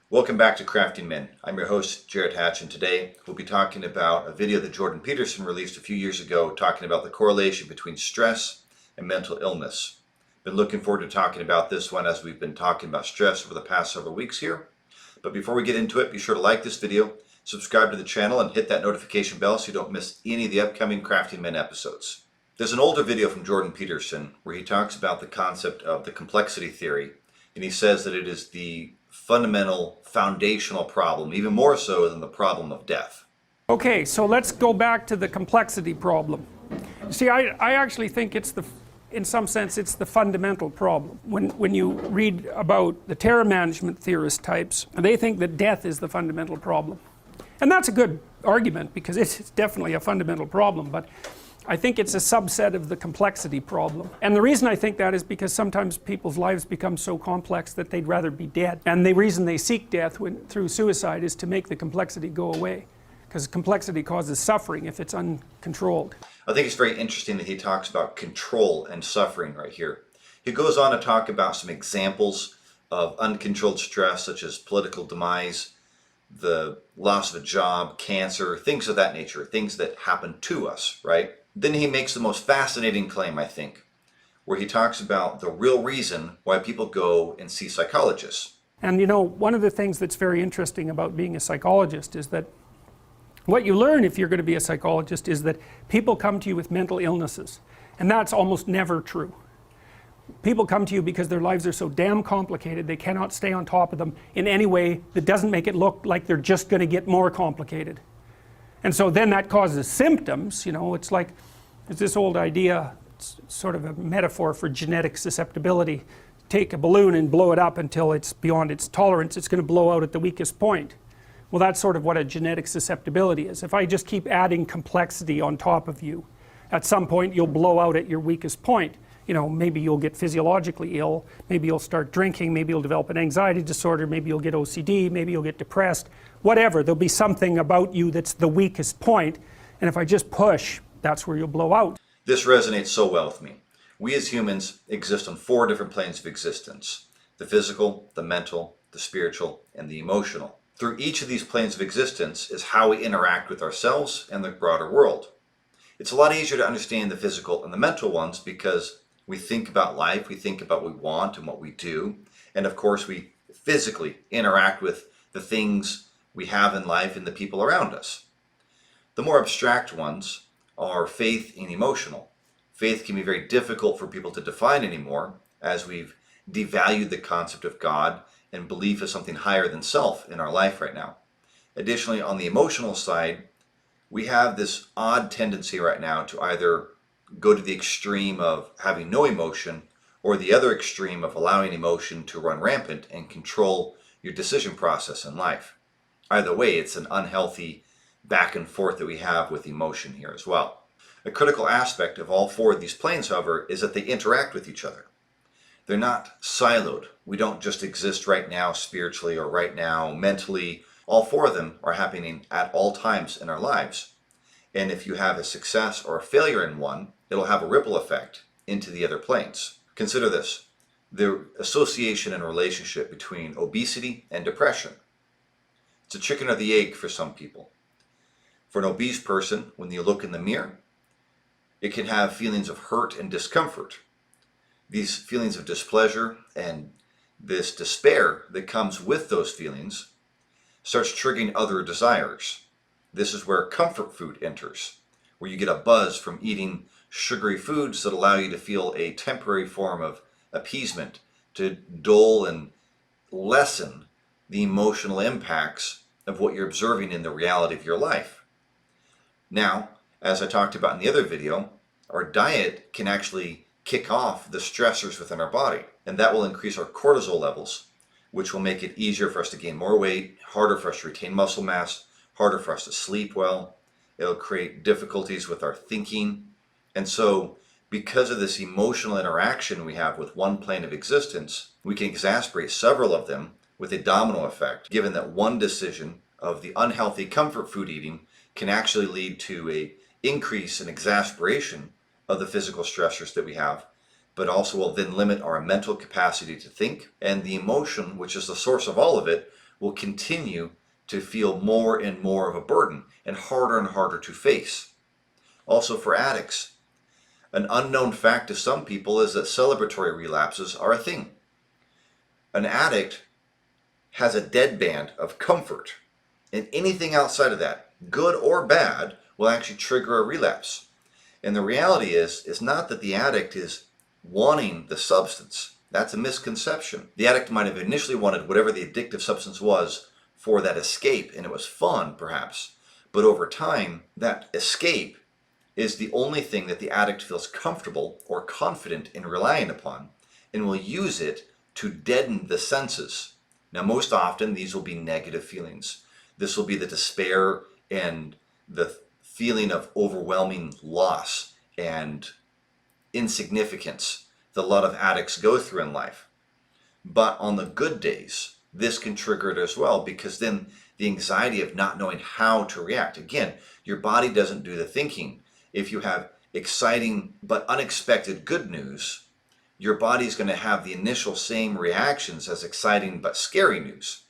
Welcome back to Crafting Men. I'm your host, Jared Hatch, and today we'll be talking about a video that Jordan Peterson released a few years ago talking about the correlation between stress and mental illness. Been looking forward to talking about this one as we've been talking about stress over the past several weeks here. But before we get into it, be sure to like this video, subscribe to the channel, and hit that notification bell so you don't miss any of the upcoming Crafting Men episodes. There's an older video from Jordan Peterson where he talks about the concept of the complexity theory, and he says that it is the fundamental, foundational problem, even more so than the problem of death. Okay, so let's go back to the complexity problem. See, I actually think in some sense, it's the fundamental problem. When you read about the terror management theorist types, they think that death is the fundamental problem. And that's a good argument because it's definitely a fundamental problem, but I think it's a subset of the complexity problem. And the reason I think that is because sometimes people's lives become so complex that they'd rather be dead. And the reason they seek death through suicide is to make the complexity go away. Because complexity causes suffering if it's uncontrolled. I think it's very interesting that he talks about control and suffering right here. He goes on to talk about some examples of uncontrolled stress, such as political demise, the loss of a job, cancer, things of that nature, things that happen to us, right? Then he makes the most fascinating claim, I think, where he talks about the real reason why people go and see psychologists. And you know, one of the things that's very interesting about being a psychologist is that what you learn if you're going to be a psychologist is that people come to you with mental illnesses. And that's almost never true. People come to you because their lives are so damn complicated they cannot stay on top of them in any way that doesn't make it look like they're just going to get more complicated. And so then that causes symptoms, you know, it's like, there's this old idea, it's sort of a metaphor for genetic susceptibility. Take a balloon and blow it up until it's beyond its tolerance, it's going to blow out at the weakest point. Well, that's sort of what a genetic susceptibility is. If I just keep adding complexity on top of you, at some point you'll blow out at your weakest point. You know, maybe you'll get physiologically ill, maybe you'll start drinking, maybe you'll develop an anxiety disorder, maybe you'll get OCD, maybe you'll get depressed, whatever. There'll be something about you that's the weakest point, and if I just push, that's where you'll blow out. This resonates so well with me. We as humans exist on 4 different planes of existence: the physical, the mental, the spiritual, and the emotional. Through each of these planes of existence is how we interact with ourselves and the broader world. It's a lot easier to understand the physical and the mental ones because we think about life, we think about what we want and what we do, and of course we physically interact with the things we have in life and the people around us. The more abstract ones are faith and emotional. Faith can be very difficult for people to define anymore, as we've devalued the concept of God and belief as something higher than self in our life right now. Additionally, on the emotional side, we have this odd tendency right now to either go to the extreme of having no emotion or the other extreme of allowing emotion to run rampant and control your decision process in life. Either way, it's an unhealthy back and forth that we have with emotion here as well. A critical aspect of all 4 of these planes, however, is that they interact with each other. They're not siloed. We don't just exist right now spiritually or right now mentally. All 4 of them are happening at all times in our lives. And if you have a success or a failure in one, it'll have a ripple effect into the other planes. Consider this: the association and relationship between obesity and depression. It's a chicken or the egg for some people. For an obese person, when you look in the mirror, it can have feelings of hurt and discomfort. These feelings of displeasure and this despair that comes with those feelings starts triggering other desires. This is where comfort food enters, where you get a buzz from eating sugary foods that allow you to feel a temporary form of appeasement, to dull and lessen the emotional impacts of what you're observing in the reality of your life. Now, as I talked about in the other video, our diet can actually kick off the stressors within our body, and that will increase our cortisol levels, which will make it easier for us to gain more weight, harder for us to retain muscle mass, harder for us to sleep well. It'll create difficulties with our thinking. And so, because of this emotional interaction we have with one plane of existence, we can exacerbate several of them with a domino effect, given that one decision of the unhealthy comfort food eating can actually lead to an increase in exasperation of the physical stressors that we have, but also will then limit our mental capacity to think, and the emotion, which is the source of all of it, will continue to feel more and more of a burden and harder to face. Also for addicts, an unknown fact to some people is that celebratory relapses are a thing. An addict has a deadband of comfort, and anything outside of that, good or bad, will actually trigger a relapse. And the reality is, it's not that the addict is wanting the substance. That's a misconception. The addict might have initially wanted whatever the addictive substance was for that escape, and it was fun, perhaps. But over time, that escape is the only thing that the addict feels comfortable or confident in relying upon, and will use it to deaden the senses. Now, most often, these will be negative feelings. This will be the despair and the feeling of overwhelming loss and insignificance that a lot of addicts go through in life. But on the good days, this can trigger it as well, because then the anxiety of not knowing how to react. Again, your body doesn't do the thinking. If you have exciting but unexpected good news, your body's going to have the initial same reactions as exciting but scary news.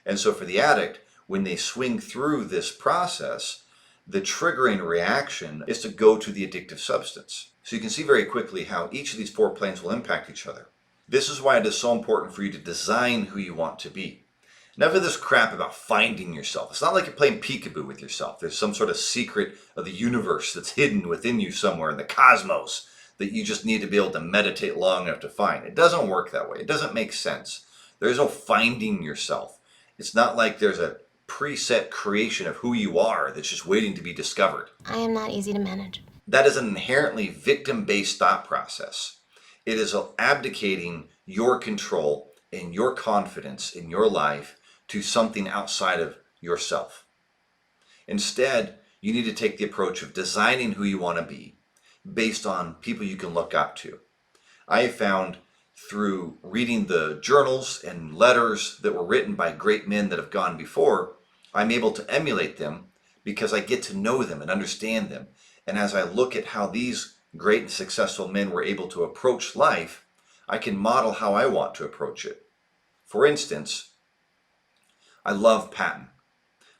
And so for the addict, when they swing through this process, the triggering reaction is to go to the addictive substance. So you can see very quickly how each of these 4 planes will impact each other. This is why it is so important for you to design who you want to be. Enough of this crap about finding yourself. It's not like you're playing peekaboo with yourself. There's some sort of secret of the universe that's hidden within you somewhere in the cosmos that you just need to be able to meditate long enough to find. It doesn't work that way. It doesn't make sense. There is no finding yourself. It's not like there's a preset creation of who you are that's just waiting to be discovered. I am not easy to manage. That is an inherently victim-based thought process. It is abdicating your control and your confidence in your life to something outside of yourself. Instead, you need to take the approach of designing who you want to be based on people you can look up to. I have found through reading the journals and letters that were written by great men that have gone before, I'm able to emulate them because I get to know them and understand them. And as I look at how these great and successful men were able to approach life, I can model how I want to approach it. For instance, I love Patton.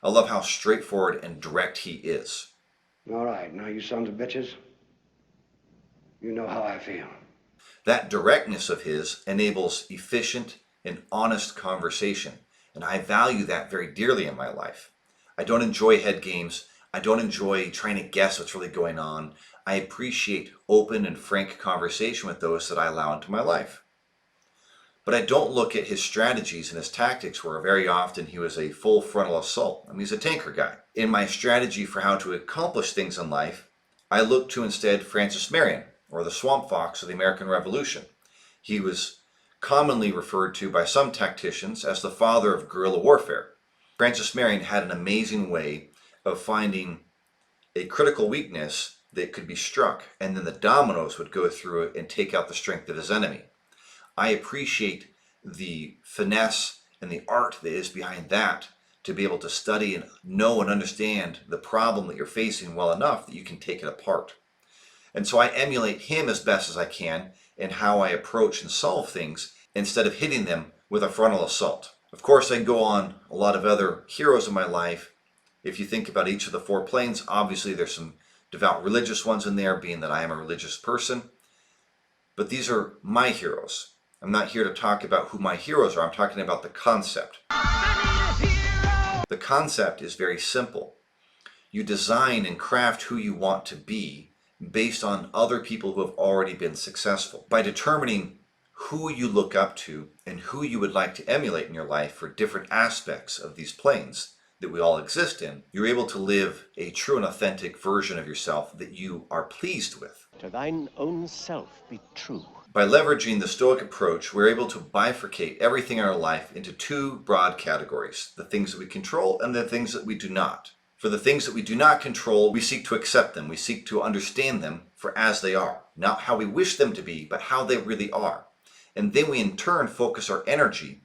I love how straightforward and direct he is. All right, now you sons of bitches, you know how I feel. That directness of his enables efficient and honest conversation, and I value that very dearly in my life. I don't enjoy head games. I don't enjoy trying to guess what's really going on. I appreciate open and frank conversation with those that I allow into my life. But I don't look at his strategies and his tactics where very often he was a full frontal assault. I mean, he's a tanker guy. In my strategy for how to accomplish things in life, I look to instead Francis Marion, or the Swamp Fox of the American Revolution. He was commonly referred to by some tacticians as the father of guerrilla warfare. Francis Marion had an amazing way of finding a critical weakness that could be struck, and then the dominoes would go through it and take out the strength of his enemy. I appreciate the finesse and the art that is behind that, to be able to study and know and understand the problem that you're facing well enough that you can take it apart. And so I emulate him as best as I can in how I approach and solve things instead of hitting them with a frontal assault. Of course, I can go on a lot of other heroes in my life. If you think about each of the 4 planes, obviously there's some devout religious ones in there, being that I am a religious person. But these are my heroes. I'm not here to talk about who my heroes are. I'm talking about the concept. The concept is very simple. You design and craft who you want to be based on other people who have already been successful. By determining who you look up to and who you would like to emulate in your life for different aspects of these planes that we all exist in, you're able to live a true and authentic version of yourself that you are pleased with. To thine own self be true. By leveraging the Stoic approach, we're able to bifurcate everything in our life into 2 broad categories: the things that we control and the things that we do not. For the things that we do not control, we seek to accept them. We seek to understand them for as they are. Not how we wish them to be, but how they really are. And then we in turn focus our energy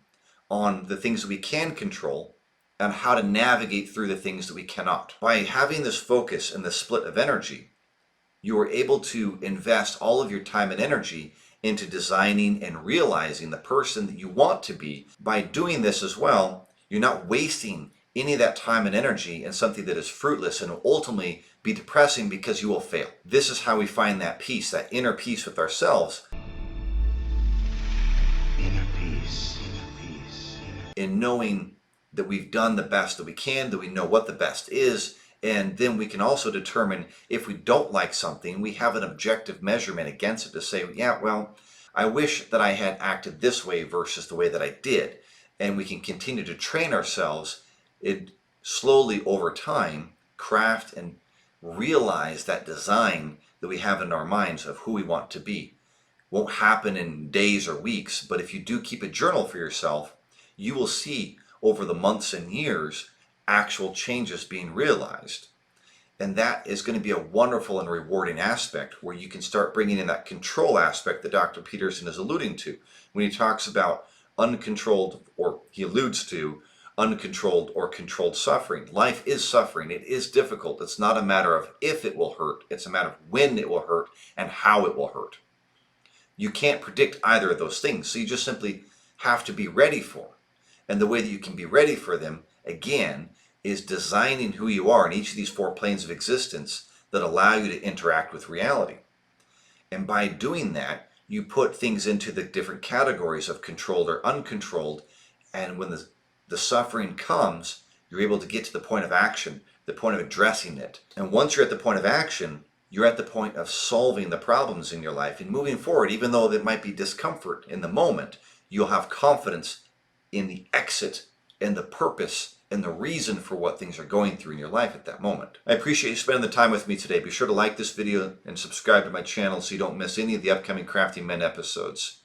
on the things that we can control and how to navigate through the things that we cannot. By having this focus and this split of energy, you are able to invest all of your time and energy into designing and realizing the person that you want to be. By doing this as well, You're not wasting any of that time and energy in something that is fruitless and will ultimately be depressing because you will fail. This is how we find that peace, that inner peace with ourselves. Inner peace, inner peace. In knowing that we've done the best that we can, that we know what the best is, and then we can also determine if we don't like something, we have an objective measurement against it to say, yeah, well, I wish that I had acted this way versus the way that I did. And we can continue to train ourselves and slowly over time craft and realize that design that we have in our minds of who we want to be. Won't happen in days or weeks, but if you do keep a journal for yourself, you will see over the months and years actual changes being realized. And that is going to be a wonderful and rewarding aspect where you can start bringing in that control aspect that Dr. Peterson is alluding to when he talks about uncontrolled, or he alludes to uncontrolled or controlled suffering. Life is suffering. It is difficult. It's not a matter of if it will hurt. It's a matter of when it will hurt and how it will hurt. You can't predict either of those things, so you just simply have to be ready for them. And the way that you can be ready for them, again, is designing who you are in each of these 4 planes of existence that allow you to interact with reality. And by doing that, you put things into the different categories of controlled or uncontrolled, and when the suffering comes, you're able to get to the point of action, the point of addressing it. And once you're at the point of action, you're at the point of solving the problems in your life and moving forward. Even though there might be discomfort in the moment, you'll have confidence in the exit and the purpose and the reason for what things are going through in your life at that moment. I appreciate you spending the time with me today. Be sure to like this video and subscribe to my channel so you don't miss any of the upcoming Crafting Men episodes.